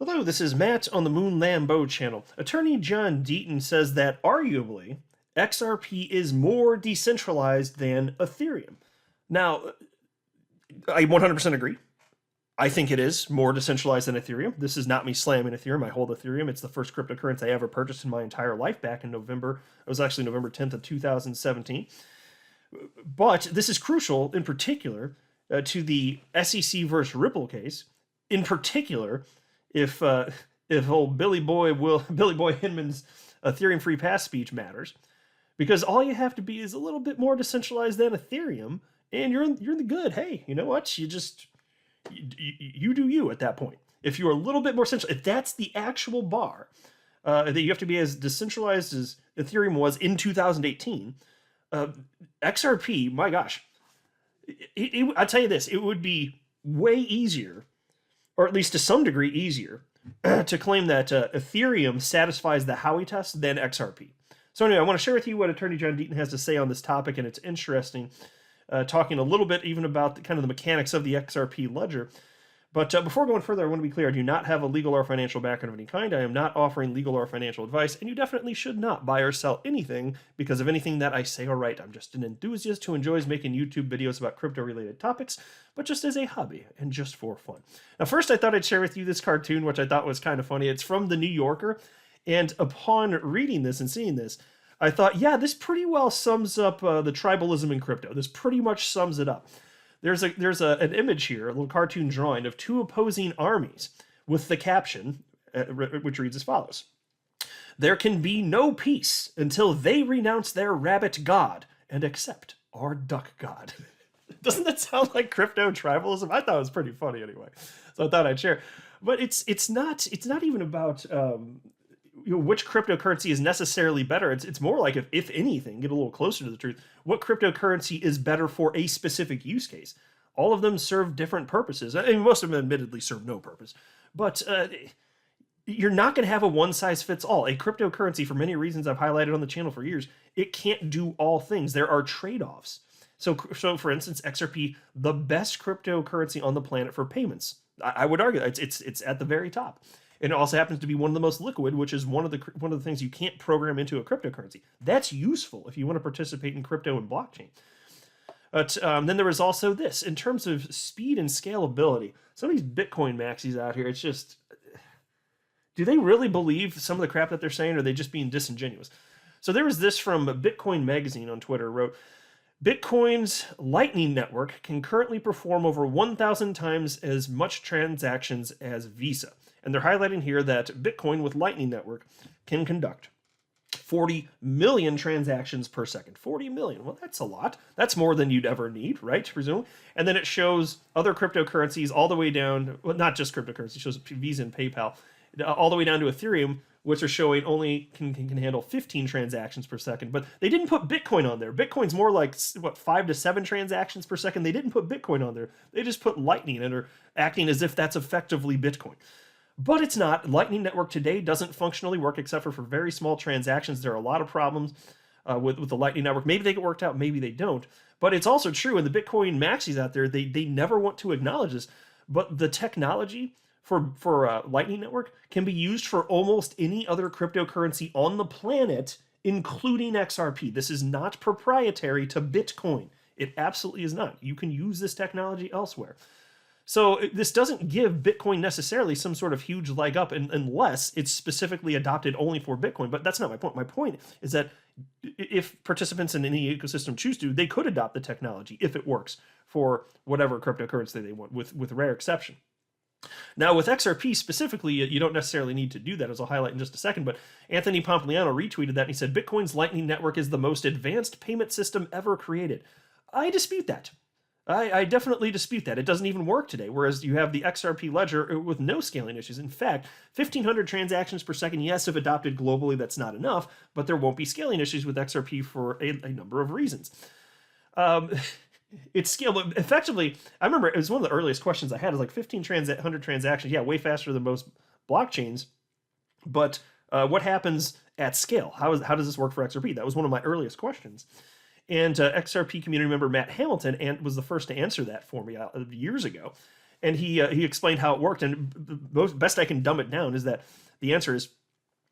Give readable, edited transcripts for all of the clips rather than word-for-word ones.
Hello, this is Matt on the Moon Lambeau channel. Attorney John Deaton says that arguably XRP is more decentralized than Ethereum. Now, I 100% agree. I think it is more decentralized than Ethereum. This is not me slamming Ethereum. I hold Ethereum. It's the first cryptocurrency I ever purchased in my entire life back in November. It was actually November 10th of 2017. But this is crucial in particular to the SEC versus Ripple case. In particular, if old Billy Boy Hinman's Ethereum free pass speech matters, because all you have to be is a little bit more decentralized than Ethereum, and you're in the good. Hey, you know what? You do you at that point. If you're a little bit more central, if that's the actual bar that you have to be as decentralized as Ethereum was in 2018, XRP, my gosh, I'll tell you this, it would be way easier, or at least to some degree easier, to claim that Ethereum satisfies the Howey test than XRP. So anyway, I want to share with you what Attorney John Deaton has to say on this topic, and it's interesting, talking a little bit even about the mechanics of the XRP ledger. But before going further, I want to be clear, I do not have a legal or financial background of any kind. I am not offering legal or financial advice, and you definitely should not buy or sell anything because of anything that I say or write. I'm just an enthusiast who enjoys making YouTube videos about crypto-related topics, but just as a hobby and just for fun. Now, first, I thought I'd share with you this cartoon, which I thought was kind of funny. It's from The New Yorker, and upon reading this and seeing this, I thought, yeah, this pretty well sums up the tribalism in crypto. This pretty much sums it up. There's an image here, a little cartoon drawing of two opposing armies with the caption, which reads as follows. There can be no peace until they renounce their rabbit god and accept our duck god. Doesn't that sound like crypto tribalism? I thought it was pretty funny anyway, so I thought I'd share. But it's not even about which cryptocurrency is necessarily better. It's more like, if anything, get a little closer to the truth, what cryptocurrency is better for a specific use case. All of them serve different purposes. I mean, most of them admittedly serve no purpose. But you're not going to have a one-size-fits-all. A cryptocurrency, for many reasons I've highlighted on the channel for years, it can't do all things. There are trade-offs. So for instance, XRP, the best cryptocurrency on the planet for payments. I would argue that it's at the very top. And it also happens to be one of the most liquid, which is one of the things you can't program into a cryptocurrency. That's useful if you want to participate in crypto and blockchain. But then there was also this. In terms of speed and scalability, some of these Bitcoin Maxies out here, it's just, do they really believe some of the crap that they're saying, or are they just being disingenuous? So there was this from Bitcoin Magazine on Twitter, wrote, Bitcoin's Lightning Network can currently perform over 1,000 times as much transactions as Visa. And they're highlighting here that Bitcoin with Lightning Network can conduct 40 million transactions per second. 40 million. Well, that's a lot. That's more than you'd ever need, right? Presumably. And then it shows other cryptocurrencies all the way down, well, not just cryptocurrency, it shows Visa and PayPal, all the way down to Ethereum, which are showing only can handle 15 transactions per second. But they didn't put Bitcoin on there. Bitcoin's more like, 5 to 7 transactions per second. They didn't put Bitcoin on there. They just put Lightning and are acting as if that's effectively Bitcoin. But it's not. Lightning Network today doesn't functionally work except for very small transactions. There are a lot of problems with the Lightning Network. Maybe they get worked out, maybe they don't. But it's also true, and the Bitcoin Maxies out there, they never want to acknowledge this, but the technology for Lightning Network can be used for almost any other cryptocurrency on the planet, including XRP. This is not proprietary to Bitcoin. It absolutely is not. You can use this technology elsewhere. So this doesn't give Bitcoin necessarily some sort of huge leg up unless it's specifically adopted only for Bitcoin. But that's not my point. My point is that if participants in any ecosystem choose to, they could adopt the technology if it works for whatever cryptocurrency they want, with rare exception. Now, with XRP specifically, you don't necessarily need to do that, as I'll highlight in just a second, but Anthony Pompliano retweeted that, and he said, Bitcoin's Lightning Network is the most advanced payment system ever created. I dispute that. I definitely dispute that. It doesn't even work today, whereas you have the XRP ledger with no scaling issues. In fact, 1,500 transactions per second, yes, if adopted globally, that's not enough, but there won't be scaling issues with XRP for a number of reasons. It's scalable. Effectively, I remember it was one of the earliest questions I had, is like 1,500 transactions, yeah, way faster than most blockchains, but what happens at scale? How does this work for XRP? That was one of my earliest questions. And XRP community member Matt Hamilton was the first to answer that for me years ago. And he explained how it worked. And the best I can dumb it down is that the answer is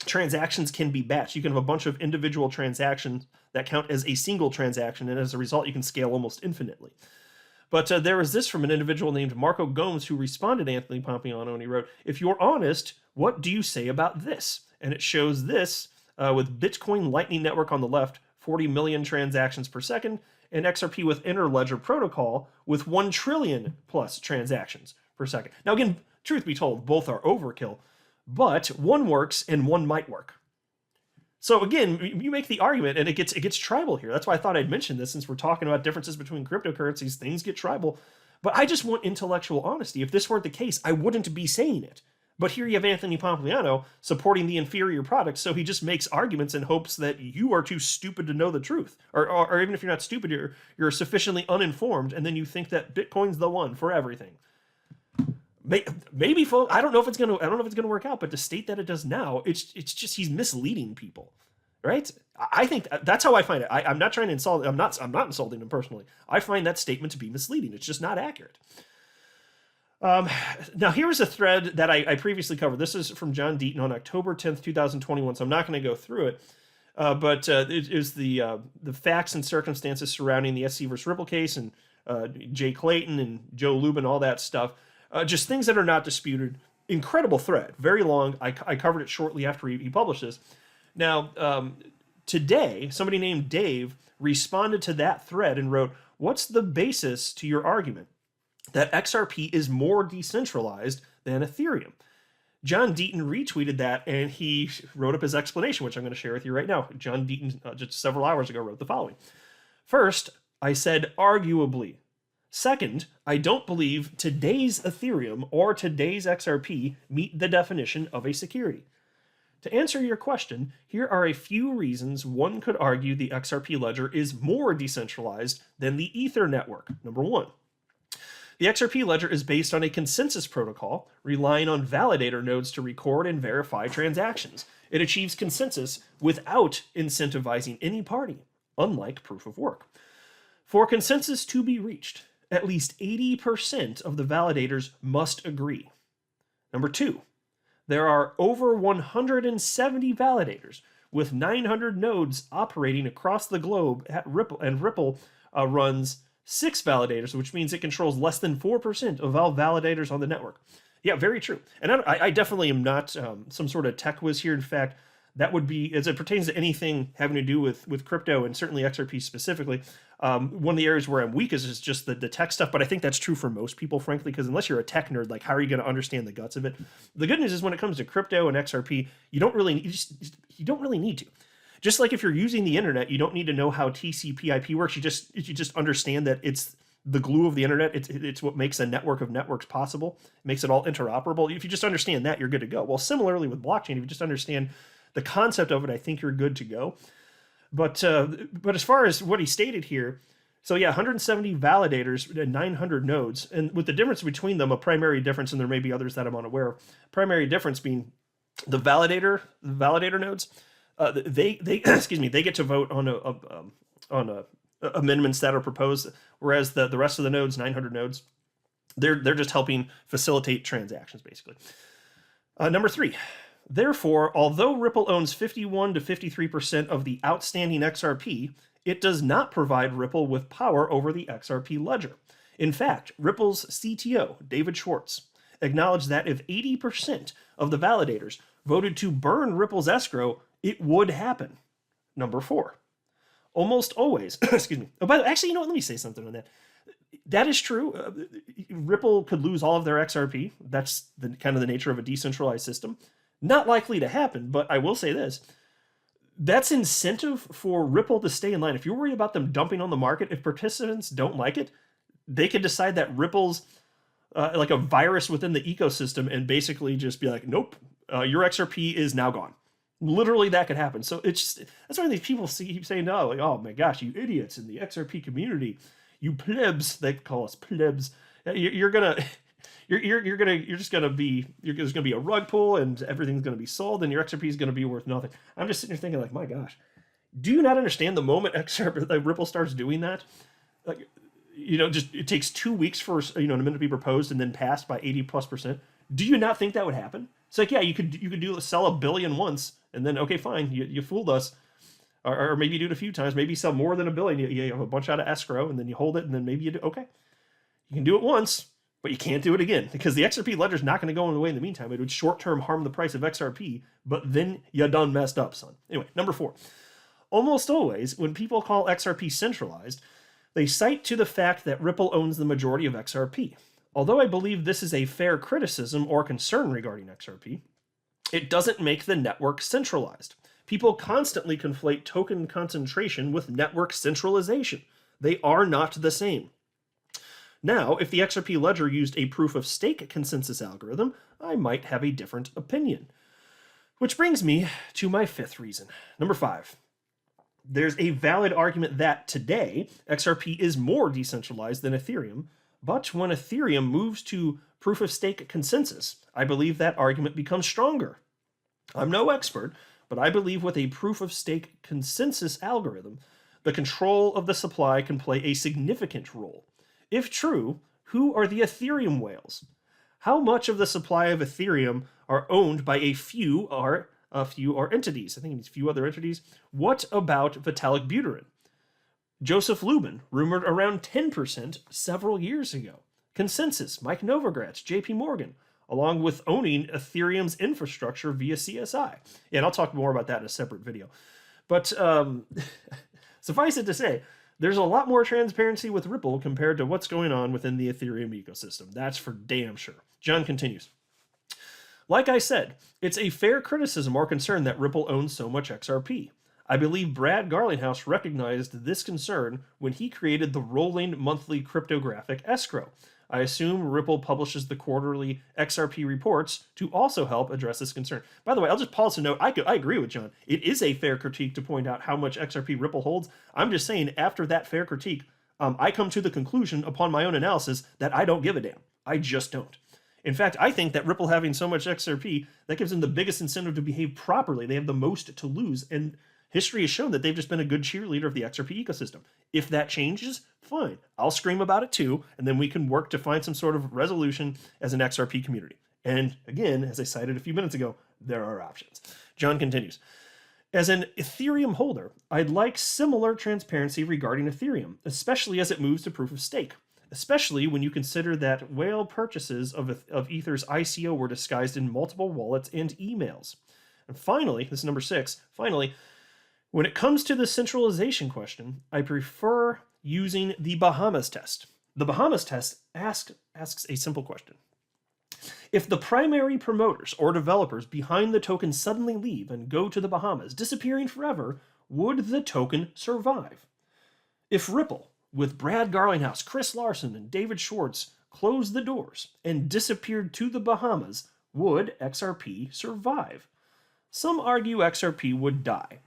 transactions can be batched. You can have a bunch of individual transactions that count as a single transaction, and as a result, you can scale almost infinitely. But there was this from an individual named Marco Gomes who responded to Anthony Pompliano, and he wrote, "If you're honest, what do you say about this?" And it shows this with Bitcoin Lightning Network on the left, 40 million transactions per second, and XRP with Interledger Protocol with 1 trillion plus transactions per second. Now again, truth be told, both are overkill, but one works and one might work. So again, you make the argument, and it gets tribal here. That's why I thought I'd mention this, since we're talking about differences between cryptocurrencies. Things get tribal, but I just want intellectual honesty. If this weren't the case, I wouldn't be saying it. But here you have Anthony Pompliano supporting the inferior product, so he just makes arguments in hopes that you are too stupid to know the truth, or even if you're not stupid, you're sufficiently uninformed, and then you think that Bitcoin's the one for everything. Maybe, folks, I don't know if it's gonna work out, but to state that it does now, it's just he's misleading people, right? I think that's how I find it. I'm not trying to insult. I'm not insulting him personally. I find that statement to be misleading. It's just not accurate. Now here's a thread that I previously covered. This is from John Deaton on October 10th, 2021. So I'm not going to go through it, but it is the facts and circumstances surrounding the SC versus Ripple case, and Jay Clayton and Joe Lubin, all that stuff. Just things that are not disputed. Incredible thread, very long. I covered it shortly after he published this. Now, today, somebody named Dave responded to that thread and wrote, "What's the basis to your argument that XRP is more decentralized than Ethereum?" John Deaton retweeted that, and he wrote up his explanation, which I'm going to share with you right now. John Deaton, just several hours ago, wrote the following. "First, I said arguably. Second, I don't believe today's Ethereum or today's XRP meet the definition of a security. To answer your question, here are a few reasons one could argue the XRP ledger is more decentralized than the Ether network. Number one, the XRP ledger is based on a consensus protocol, relying on validator nodes to record and verify transactions. It achieves consensus without incentivizing any party, unlike proof of work. For consensus to be reached, at least 80% of the validators must agree. Number two, there are over 170 validators with 900 nodes operating across the globe at Ripple, and Ripple runs 6 validators, which means it controls less than 4% of all validators on the network." Yeah, very true. And I definitely am not some sort of tech whiz here. In fact, that would be, as it pertains to anything having to do with crypto, and certainly XRP specifically, one of the areas where I'm weak is just the tech stuff. But I think that's true for most people, frankly, because unless you're a tech nerd, like, how are you going to understand the guts of it? The good news is, when it comes to crypto and XRP, you don't really need to. Just like if you're using the internet, you don't need to know how TCP/IP works. You just understand that it's the glue of the internet. It's what makes a network of networks possible. It makes it all interoperable. If you just understand that, you're good to go. Well, similarly with blockchain, if you just understand the concept of it, I think you're good to go. But as far as what he stated here, so yeah, 170 validators and 900 nodes, and with the difference between them, a primary difference, and there may be others that I'm unaware of, primary difference being the validator nodes, they excuse me, they get to vote on amendments that are proposed, whereas the rest of the nodes, 900 nodes, they're just helping facilitate transactions, basically. Number three. Therefore, although Ripple owns 51 to 53% of the outstanding XRP, it does not provide Ripple with power over the XRP ledger. In fact, Ripple's CTO, David Schwartz, acknowledged that if 80% of the validators voted to burn Ripple's escrow, it would happen. Number four. Almost always, excuse me. Oh, by the way, actually, you know what? Let me say something on that. That is true. Ripple could lose all of their XRP. That's kind of the nature of a decentralized system. Not likely to happen, but I will say this. That's incentive for Ripple to stay in line. If you're worried about them dumping on the market, if participants don't like it, they could decide that Ripple's like a virus within the ecosystem and basically just be like, nope, your XRP is now gone. Literally, that could happen. So that's why these people keep saying, no, like, oh my gosh, you idiots in the XRP community, you plebs, they call us plebs. You're just gonna be a rug pull, and everything's gonna be sold, and your XRP is gonna be worth nothing. I'm just sitting here thinking, like, my gosh, do you not understand the moment Ripple starts doing that? Like, just it takes 2 weeks for an amendment to be proposed and then passed by 80+%. Do you not think that would happen? It's like, yeah, you could sell $1 billion once, and then okay, fine, you fooled us, or maybe you do it a few times, maybe sell more than $1 billion. You have a bunch out of escrow, and then you hold it, and then maybe you do okay. You can do it once, but you can't do it again because the XRP ledger is not going to go away in the meantime. It would short-term harm the price of XRP, but then you done messed up, son. Anyway, number 4. Almost always, when people call XRP centralized, they cite to the fact that Ripple owns the majority of XRP. Although I believe this is a fair criticism or concern regarding XRP, it doesn't make the network centralized. People constantly conflate token concentration with network centralization. They are not the same. Now, if the XRP ledger used a proof-of-stake consensus algorithm, I might have a different opinion. Which brings me to my 5th reason. Number 5. There's a valid argument that today, XRP is more decentralized than Ethereum, but when Ethereum moves to proof-of-stake consensus, I believe that argument becomes stronger. I'm no expert, but I believe with a proof-of-stake consensus algorithm, the control of the supply can play a significant role. If true, who are the Ethereum whales? How much of the supply of Ethereum are owned by a few or entities? I think it means few other entities. What about Vitalik Buterin? Joseph Lubin, rumored around 10% several years ago. Consensus, Mike Novogratz, JP Morgan, along with owning Ethereum's infrastructure via CSI. Yeah, and I'll talk more about that in a separate video. But suffice it to say, there's a lot more transparency with Ripple compared to what's going on within the Ethereum ecosystem. That's for damn sure. John continues. Like I said, it's a fair criticism or concern that Ripple owns so much XRP. I believe Brad Garlinghouse recognized this concern when he created the rolling monthly cryptographic escrow. I assume Ripple publishes the quarterly XRP reports to also help address this concern. By the way, I'll just pause to note, I agree with John. It is a fair critique to point out how much XRP Ripple holds. I'm just saying, after that fair critique, I come to the conclusion upon my own analysis that I don't give a damn. I just don't. In fact, I think that Ripple having so much XRP, that gives them the biggest incentive to behave properly. They have the most to lose, and history has shown that they've just been a good cheerleader of the XRP ecosystem. If that changes, fine. I'll scream about it too, and then we can work to find some sort of resolution as an XRP community. And again, as I cited a few minutes ago, there are options. John continues. As an Ethereum holder, I'd like similar transparency regarding Ethereum, especially as it moves to proof of stake. Especially when you consider that whale purchases of Ether's ICO were disguised in multiple wallets and emails. And finally, this is number 6, finally, when it comes to the centralization question, I prefer using the Bahamas test. The Bahamas test asks a simple question. If the primary promoters or developers behind the token suddenly leave and go to the Bahamas, disappearing forever, would the token survive? If Ripple, with Brad Garlinghouse, Chris Larson, and David Schwartz, closed the doors and disappeared to the Bahamas, would XRP survive? Some argue XRP would die.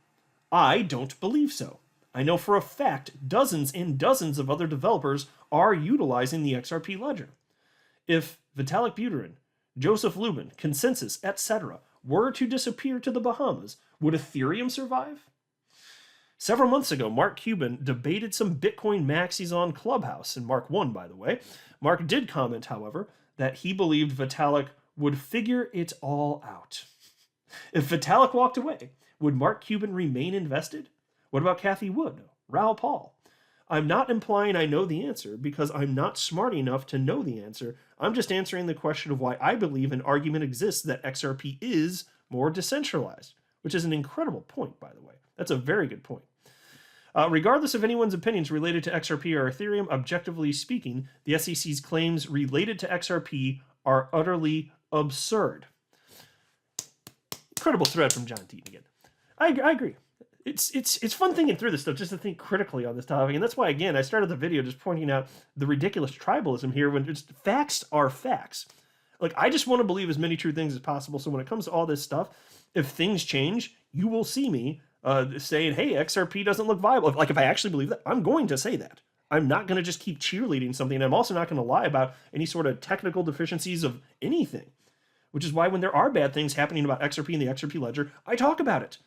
I don't believe so. I know for a fact dozens and dozens of other developers are utilizing the XRP ledger. If Vitalik Buterin, Joseph Lubin, Consensus, etc. were to disappear to the Bahamas, would Ethereum survive? Several months ago, Mark Cuban debated some Bitcoin Maxies on Clubhouse, and Mark won, by the way. Mark did comment, however, that he believed Vitalik would figure it all out. If Vitalik walked away, would Mark Cuban remain invested? What about Cathie Wood, Raoul Pal? I'm not implying I know the answer, because I'm not smart enough to know the answer. I'm just answering the question of why I believe an argument exists that XRP is more decentralized, which is an incredible point, by the way. That's a very good point. Regardless of anyone's opinions related to XRP or Ethereum, objectively speaking, the SEC's claims related to XRP are utterly absurd. Incredible thread from John Deaton again. I agree. It's fun thinking through this stuff, just to think critically on this topic, and that's why, again, I started the video just pointing out the ridiculous tribalism here when just facts are facts. Like, I just want to believe as many true things as possible, so when it comes to all this stuff, if things change, you will see me saying, hey, XRP doesn't look viable. Like, if I actually believe that, I'm going to say that. I'm not going to just keep cheerleading something. And I'm also not going to lie about any sort of technical deficiencies of anything, which is why when there are bad things happening about XRP and the XRP ledger, I talk about it.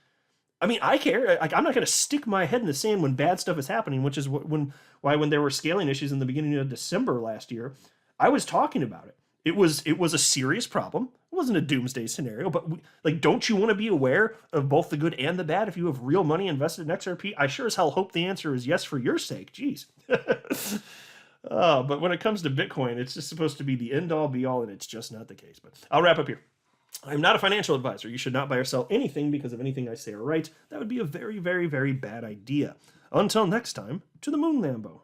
I mean, I care. Like, I'm not going to stick my head in the sand when bad stuff is happening, which is when there were scaling issues in the beginning of December last year, I was talking about it. It was a serious problem. It wasn't a doomsday scenario, but like, don't you want to be aware of both the good and the bad if you have real money invested in XRP? I sure as hell hope the answer is yes for your sake. Jeez. But when it comes to Bitcoin, it's just supposed to be the end all be all, and it's just not the case. But I'll wrap up here. I'm not a financial advisor. You should not buy or sell anything because of anything I say or write. That would be a very, very, very bad idea. Until next time, to the moon, Lambo.